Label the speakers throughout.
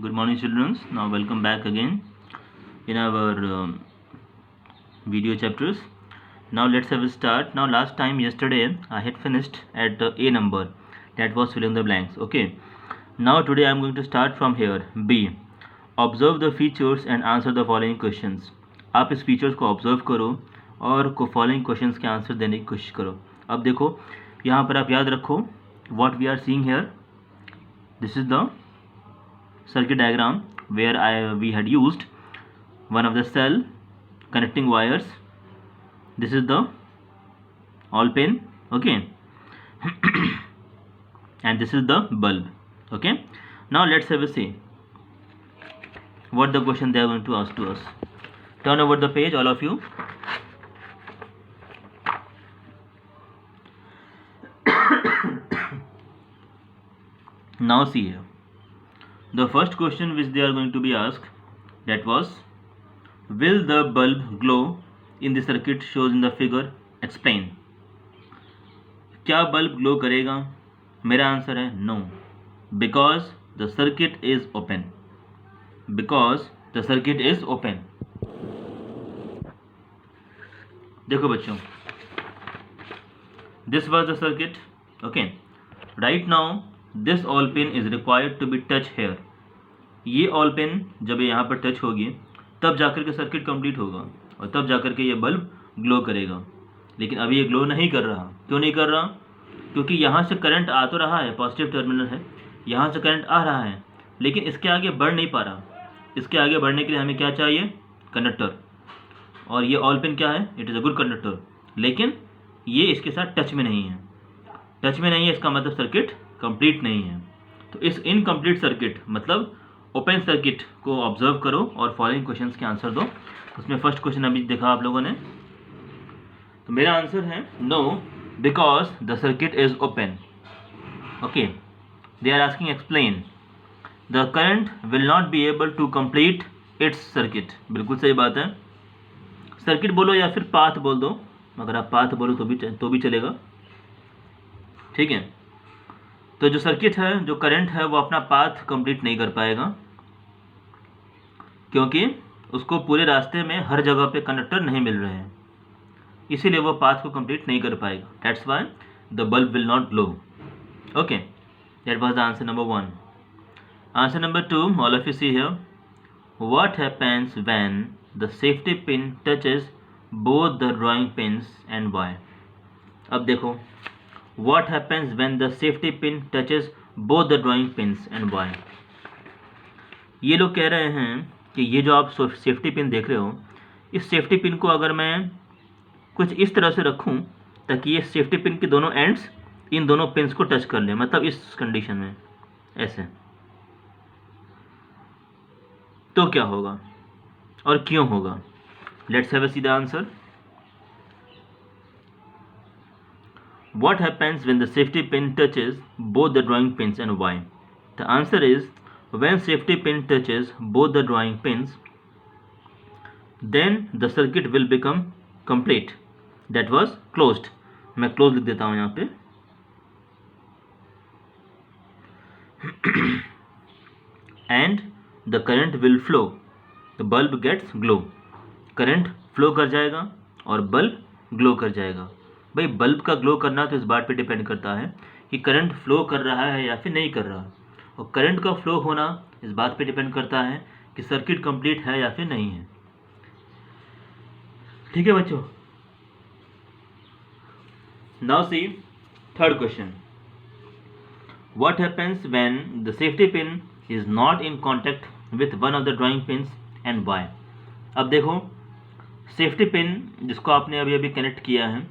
Speaker 1: Good morning, children. Now welcome back again in our video chapters. Now let's have a start. Now last time yesterday I had finished at A number, that was filling the blanks. Okay. Now today I am going to start from here. B. Observe the features and answer the following questions. आप इस features को observe करो और following questions के answer देने की कोशिश करो. अब देखो यहाँ पर आप याद रखो what we are seeing here. This is the circuit diagram where we had used one of the cell connecting wires. This is the all pin, okay, and this is the bulb, okay. Now let's have a see what the question they are going to ask to us. Turn over the page, all of you. Now see here. The first question which they are going to be asked, that was, will the bulb glow in the circuit shows in the figure? Explain. क्या bulb glow करेगा? मेरा answer है no, because the circuit is open. Because the circuit is open. देखो बच्चों, this was the circuit, okay. Right now this all pin is required to be touch here. ये all pin जब यहाँ पर touch होगी तब जाकर के सर्किट कंप्लीट होगा और तब जाकर के ये बल्ब ग्लो करेगा. लेकिन अभी ये ग्लो नहीं कर रहा. क्यों नहीं कर रहा? क्योंकि यहाँ से करंट आ तो रहा है, पॉजिटिव टर्मिनल है, यहाँ से करंट आ रहा है, लेकिन इसके आगे बढ़ नहीं पा रहा. इसके आगे बढ़ने के लिए हमें क्या चाहिए? कंडक्टर. और ये ऑल पिन क्या है? It is a good conductor, लेकिन ये इसके साथ टच में नहीं है. टच में नहीं है इसका मतलब सर्किट कंप्लीट नहीं है. तो इस इनकम्प्लीट सर्किट मतलब ओपन सर्किट को ऑब्जर्व करो और फॉलोइंग क्वेश्चंस के आंसर दो. उसमें फर्स्ट क्वेश्चन अभी देखा आप लोगों ने, तो मेरा आंसर है no, because the circuit is open. Okay. They are asking explain. The current will not be able to complete its circuit. बिल्कुल सही बात है. सर्किट बोलो या फिर पाथ बोल दो. अगर आप पाथ बोलो तो भी चलेगा, ठीक है. तो जो सर्किट है, जो करंट है, वो अपना पाथ कंप्लीट नहीं कर पाएगा, क्योंकि उसको पूरे रास्ते में हर जगह पे कंडक्टर नहीं मिल रहे हैं, इसीलिए वो पाथ को कंप्लीट नहीं कर पाएगा. That's why the bulb will not glow. Okay, that was the answer number 1. Answer number 2, all of you see here. What happens when the safety pin touches both the drawing pins and Y. अब देखो, what happens when the safety pin touches both the drawing pins and why. ये लोग कह रहे हैं कि ये जो आप सेफ्टी पिन देख रहे हो, इस सेफ्टी पिन को अगर मैं कुछ इस तरह से रखूं ताकि ये सेफ्टी पिन के दोनों एंड्स इन दोनों पिन्स को टच कर ले, मतलब इस कंडीशन में ऐसे, तो क्या होगा और क्यों होगा? Let's have a see the answer. What happens when the safety pin touches both the drawing pins and why? The answer is, when safety pin touches both the drawing pins, then the circuit will become complete. That was closed. मैं close लिख देता हूँ यहाँ पे. And the current will flow. The bulb gets glow. Current flow कर जाएगा और bulb glow कर जाएगा. भाई, बल्ब का ग्लो करना तो इस बात पे डिपेंड करता है कि करंट फ्लो कर रहा है या फिर नहीं कर रहा, और करंट का फ्लो होना इस बात पे डिपेंड करता है कि सर्किट कंप्लीट है या फिर नहीं है. ठीक है बच्चों. Now see third question. What happens when the safety pin is not in contact with one of the drawing pins and why. अब देखो, सेफ्टी पिन जिसको आपने अभी अभी कनेक्ट किया है,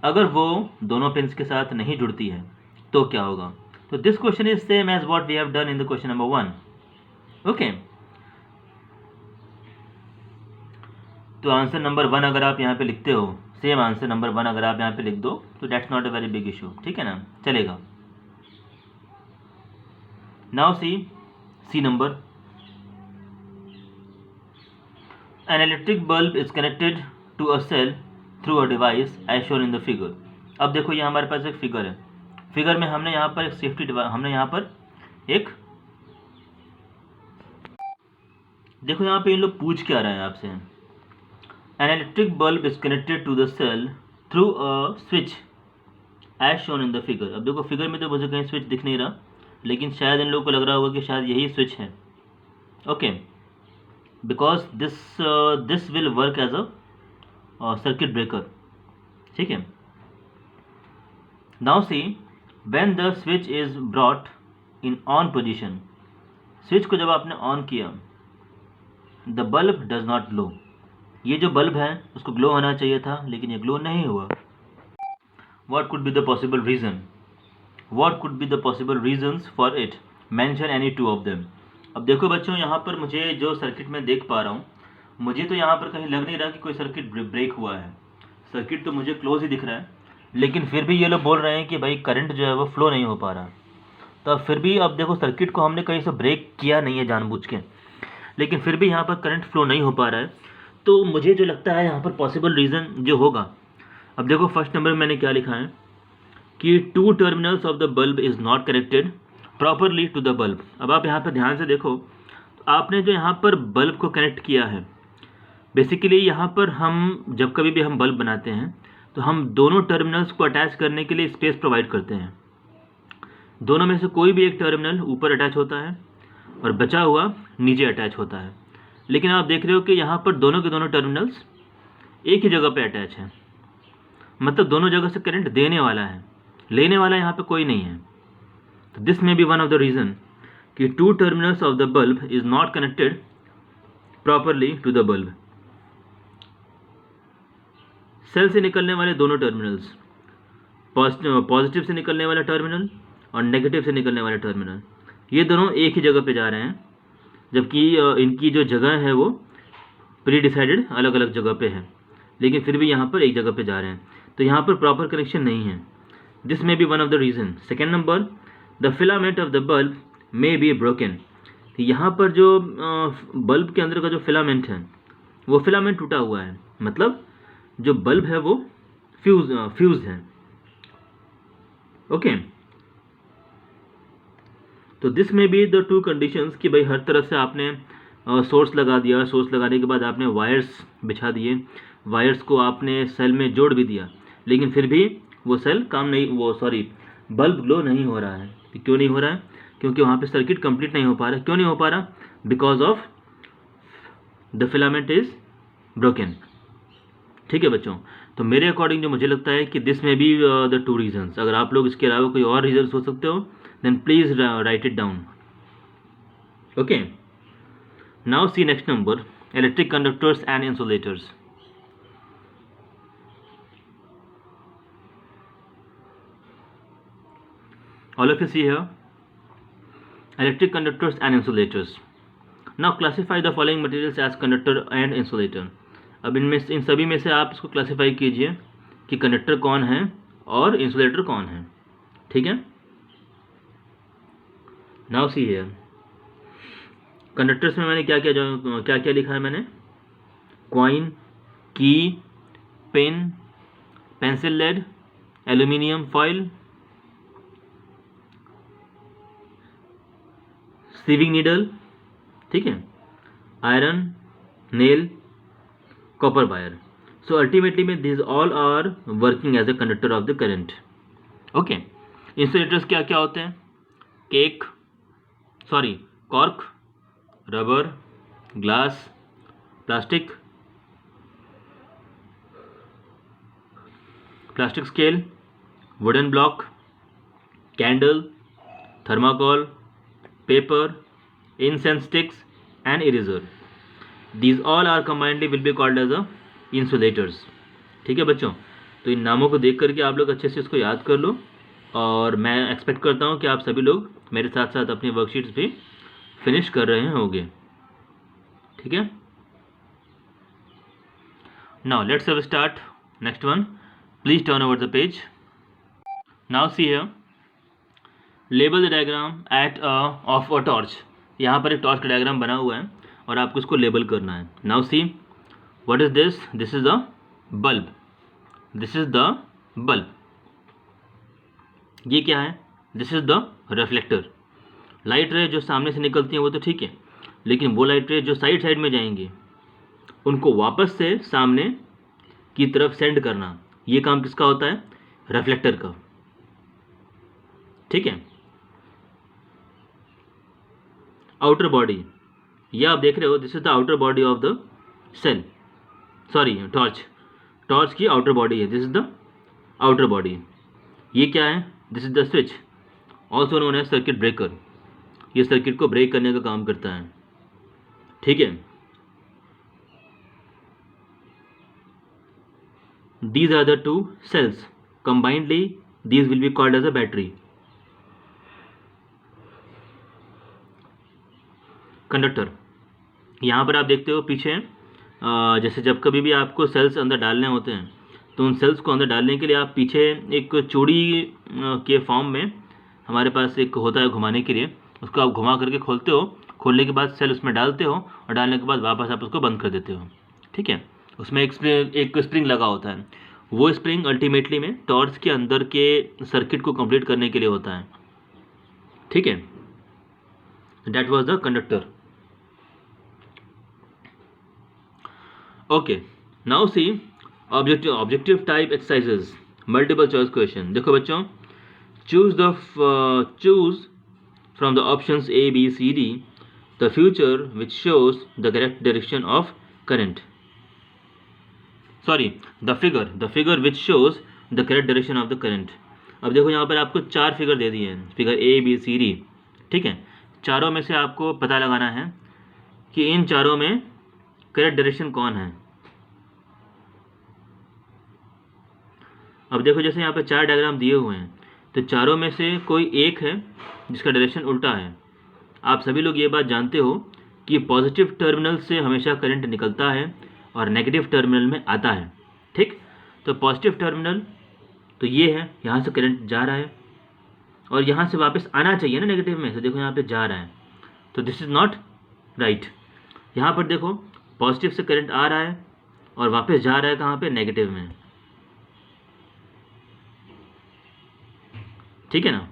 Speaker 1: अगर वो दोनों पिन्स के साथ नहीं जुड़ती है तो क्या होगा? तो this question is same as what we have done in the question number 1. Okay. तो आंसर नंबर 1 अगर आप यहाँ पे लिखते हो, सेम आंसर नंबर 1 अगर आप यहाँ पे लिख दो, तो that's not a very big issue. ठीक है ना, चलेगा. Now see number. An electric bulb is connected to a cell through a device as shown in the figure. अब देखो, ये हमारे पास एक फिगर है. फिगर में हमने यहाँ पर एक सेफ्टी डिवाइस, हमने यहाँ पर एक देखो यहाँ पे इन लोग पूछ क्या रहे हैं आपसे, an electric bulb is connected to the cell through a switch as shown in the figure. अब देखो फिगर में तो मुझे कहीं स्विच दिख नहीं रहा, लेकिन शायद इन लोगों को लग रहा होगा कि शायद यही स्विच है। Okay, because this will work as a circuit breaker. ठीक है, now see when the switch is brought in on position, switch को जब आपने ऑन किया, the bulb does not glow, ये जो बल्ब है उसको ग्लो होना चाहिए था, लेकिन ये ग्लो नहीं हुआ। What could be the possible reason, what could be the possible reasons for it, mention any two of them. अब देखो बच्चों, यहाँ पर मुझे जो सर्किट में देख पा रहा हूँ, मुझे तो यहाँ पर कहीं लग नहीं रहा कि कोई सर्किट ब्रेक हुआ है। सर्किट तो मुझे क्लोज ही दिख रहा है, लेकिन फिर भी ये लोग बोल रहे हैं कि भाई करंट जो है वो फ्लो नहीं हो पा रहा। तो अब फिर भी, अब देखो सर्किट को हमने कहीं से ब्रेक किया नहीं है जानबूझ के, लेकिन फिर भी यहाँ पर करंट फ्लो नहीं हो पा रहा है। तो मुझे जो लगता है यहाँ पर पॉसिबल रीज़न जो होगा, अब देखो फर्स्ट नंबर में मैंने क्या लिखा है कि two terminals of the bulb is not connected properly to the bulb. अब आप यहाँ पर ध्यान से देखो, तो आपने जो यहाँ पर बल्ब को कनेक्ट किया है, बेसिकली यहाँ पर हम जब कभी भी हम बल्ब बनाते हैं तो हम दोनों टर्मिनल्स को अटैच करने के लिए स्पेस प्रोवाइड करते हैं। दोनों में से कोई भी एक टर्मिनल ऊपर अटैच होता है और बचा हुआ नीचे अटैच होता है। लेकिन आप देख रहे हो कि यहाँ पर दोनों के दोनों टर्मिनल्स एक ही जगह पे अटैच हैं, मतलब दोनों जगह से करंट देने वाला है, लेने वाला यहाँ पे कोई नहीं है। तो this may be one of the reason कि two terminals of the bulb is not connected properly to the bulb. Cell से निकलने वाले दोनों टर्मिनल्स, पॉजिटिव से निकलने वाला टर्मिनल और नेगेटिव से निकलने वाला टर्मिनल, ये दोनों एक ही जगह पे जा रहे हैं, जबकि इनकी जो जगह है वो प्री डिसाइडेड अलग अलग जगह पे है, लेकिन फिर भी यहाँ पर एक जगह पे जा रहे हैं। तो यहाँ पर प्रॉपर कनेक्शन नहीं है। This may be one of the reason. Second number, the filament of the bulb may be broken. यहाँ पर जो बल्ब के अंदर का जो फिलामेंट है वो फिलामेंट टूटा हुआ है, मतलब जो बल्ब है वो फ्यूज है। ओके, तो this may be the two conditions कि भाई हर तरफ से आपने सोर्स लगा दिया, सोर्स लगाने के बाद आपने वायर्स बिछा दिए, वायर्स को आपने सेल में जोड़ भी दिया, लेकिन फिर भी वो सेल काम नहीं, वो सॉरी बल्ब ग्लो नहीं हो रहा है। क्यों नहीं हो रहा है? क्योंकि वहाँ पे सर्किट कंप्लीट नहीं हो पा रहा। क्यों नहीं हो पा रहा? Because of the filament is broken. ठीक है बच्चों, तो मेरे अकॉर्डिंग जो मुझे लगता है कि this may be the two reasons. अगर आप लोग इसके अलावा कोई और रीजंस हो सकते हो, then please write it down. Okay, now see next number, electric conductors and insulators. All of you see here, electric conductors and insulators. Now classify the following materials as conductor and insulator. अब इनमें इन सभी में से आप इसको classify कीजिए कि conductor कौन है और इंसुलेटर कौन है। ठीक है, नाउ सी हियर, कंडक्टर्स में मैंने क्या क्या लिखा है मैंने, coin, key, pen, pencil lead, aluminium foil, sewing needle, ठीक है, iron, nail, copper wire. So ultimately में this all are working as a conductor of the current. Okay, insulators क्या क्या होते हैं? Cork, rubber, glass, plastic scale, wooden block, candle, thermocol, paper, incense sticks and eraser. These all are combinedly will be called as a insulators. ठीक है बच्चों, तो इन नामों को देख करके आप लोग अच्छे से इसको याद कर लो, और मैं एक्सपेक्ट करता हूँ कि आप सभी लोग मेरे साथ साथ अपनी वर्कशीट्स भी फिनिश कर रहे होंगे। ठीक है, now let's have start next one. Please turn over the page. Now see here, label the diagram eight of a torch. यहाँ पर एक टॉर्च का डायग्राम बना हुआ है और आपको इसको लेबल करना है। Now see what is this? This is the bulb, this is the bulb. ये क्या है? This is the reflector. Light रे जो सामने से निकलती हैं वो तो ठीक है, लेकिन वो लाइट रे जो साइड साइड में जाएंगी उनको वापस से सामने की तरफ सेंड करना, ये काम किसका होता है? रिफ्लेक्टर का। ठीक है। आउटर बॉडी, ये आप देख रहे हो, this is the outer body of the cell, sorry torch, torch की आउटर बॉडी है, this is the outer body. ये क्या है? This is the switch, also known as circuit breaker. ये सर्किट को ब्रेक करने का काम करता है। ठीक है। These are the two cells. Combinedly, these will be called as a battery. Conductor, यहाँ पर आप देखते हो पीछे, जैसे जब कभी भी आपको सेल्स अंदर डालने होते हैं तो उन सेल्स को अंदर डालने के लिए आप पीछे एक चूड़ी के फॉर्म में हमारे पास एक होता है घुमाने के लिए, उसको आप घुमा करके खोलते हो, खोलने के बाद सेल उसमें डालते हो और डालने के बाद वापस आप उसको बंद कर देते हो। ठीक है। उसमें एक स्प्रिंग लगा होता है, वो स्प्रिंग अल्टीमेटली में टॉर्च के अंदर के सर्किट को कंप्लीट करने के लिए होता है। ठीक है। That was the conductor. Okay, now see objective type exercises, multiple choice question. देखो बच्चों, choose from the options A B C D the future which shows the correct direction of current, sorry the figure which shows the correct direction of the current. अब देखो यहाँ पर आपको 4 figure दे दिए हैं, figure A B C D. ठीक है। चारों में से आपको पता लगाना है कि इन चारों में करेक्ट डायरेक्शन कौन है। अब देखो जैसे यहाँ पे 4 डायग्राम दिए हुए हैं, तो चारों में से कोई एक है जिसका डायरेक्शन उल्टा है। आप सभी लोग ये बात जानते हो कि पॉजिटिव टर्मिनल से हमेशा करंट निकलता है और नेगेटिव टर्मिनल में आता है। ठीक। तो पॉजिटिव टर्मिनल तो ये है, यहाँ से करंट जा रहा है और यहाँ से वापस आना चाहिए ना नेगेटिव में, तो देखो यहाँ पे जा रहा है, तो दिस इज नॉट राइट। यहाँ पर देखो पॉजिटिव से करंट आ रहा है और वापस जा रहा है कहाँ पे? नेगेटिव में। ठीक है ना।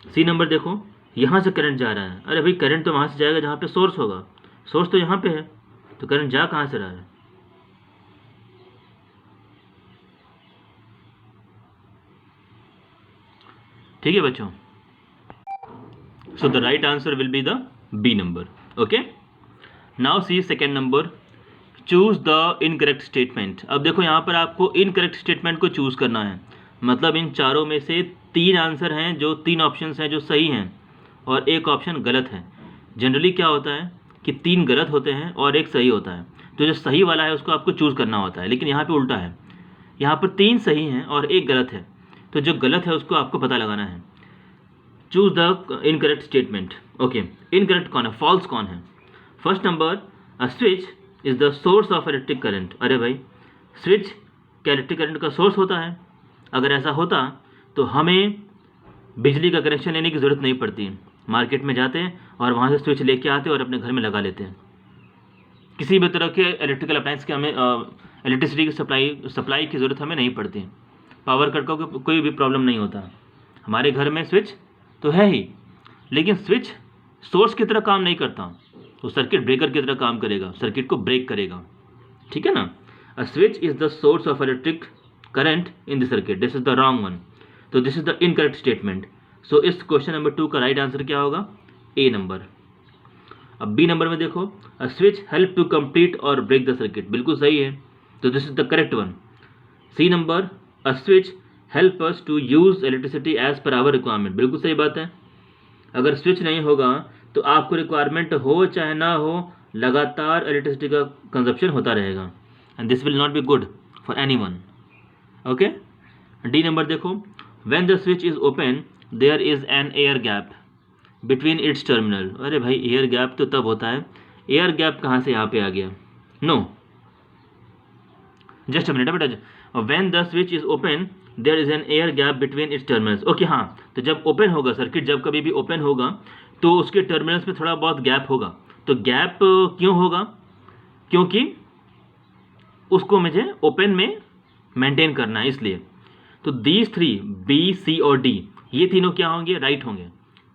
Speaker 1: सी नंबर देखो, यहाँ से करंट जा रहा है, अरे भाई करंट तो वहाँ से जाएगा जहाँ पे सोर्स होगा, सोर्स तो यहाँ पे है, तो करंट जा कहाँ से रहा है? ठीक है बच्चों। So the right answer will be the B number. Okay, now see second number, choose the incorrect statement. अब देखो यहाँ पर आपको इनकरेक्ट स्टेटमेंट को चूज करना है, मतलब इन चारों में से 3 आंसर हैं, जो 3 ऑप्शंस हैं जो सही हैं और एक ऑप्शन गलत है। जनरली क्या होता है कि 3 गलत होते हैं और एक सही होता है, तो जो सही वाला है उसको आपको चूज़ करना होता है, लेकिन यहाँ पे उल्टा है, यहाँ पर 3 सही हैं और एक गलत है, तो जो गलत है उसको आपको पता लगाना है। Choose the incorrect statement. Okay, incorrect कौन है, फॉल्स कौन है? First number, a switch is the source of electric current. अरे भाई, स्विच क्या इलेक्ट्रिक करंट का सोर्स होता है? अगर ऐसा होता तो हमें बिजली का कनेक्शन लेने की ज़रूरत नहीं पड़ती, मार्केट में जाते और वहाँ से स्विच लेके आते और अपने घर में लगा लेते हैं। किसी भी तरह के इलेक्ट्रिकल अप्लायंस के हमें इलेक्ट्रिसिटी की सप्लाई की ज़रूरत हमें नहीं पड़ती, पावर कट का कोई भी प्रॉब्लम नहीं होता। हमारे घर में स्विच तो है ही, लेकिन स्विच सोर्स की तरह काम नहीं करता, वो सर्किट ब्रेकर की तरह काम करेगा, सर्किट को ब्रेक करेगा। ठीक है ना। A switch is the source of electric current in the circuit, this is the wrong one, तो this is the incorrect statement. So इस क्वेश्चन नंबर 2 का राइट आंसर क्या होगा? A number. अब बी नंबर में देखो, a switch help to complete और break the circuit, बिल्कुल सही है, तो this is the correct one. C number, a switch help us to use electricity as per hour requirement, बिल्कुल सही बात है। अगर स्विच नहीं होगा तो आपको रिक्वायरमेंट हो चाहे ना हो, लगातार इलेक्ट्रिसिटी का कंजप्शन होता रहेगा, and this will not be good for anyone. Okay. D number देखो, when the switch is open there is an air gap between its terminal. अरे भाई, एयर गैप तो तब होता है, एयर गैप कहाँ से यहाँ पे आ गया? नो, जस्ट अ मिनट बेटा। When the switch is open there is an air gap between it's terminals. Okay, हाँ, तो जब ओपन होगा सर्किट, जब कभी भी ओपन होगा तो उसके टर्मिनल्स में थोड़ा बहुत गैप होगा। तो गैप क्यों होगा? क्योंकि उसको मुझे ओपन में मेंटेन करना है, इसलिए। तो दीज 3 बी सी और डी, ये तीनों क्या होंगे? राइट होंगे।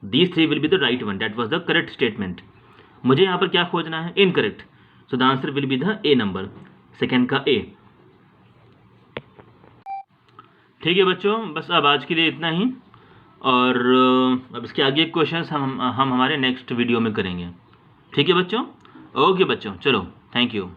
Speaker 1: These three will be the right one, that was the correct statement. मुझे यहाँ पर क्या खोजना है, incorrect, so the answer will be the A number, second का ए। ठीक है बच्चों, बस अब आज के लिए इतना ही, और अब इसके आगे क्वेश्चंस हम हमारे नेक्स्ट वीडियो में करेंगे। ठीक है बच्चों, ओके बच्चों, चलो, थैंक यू।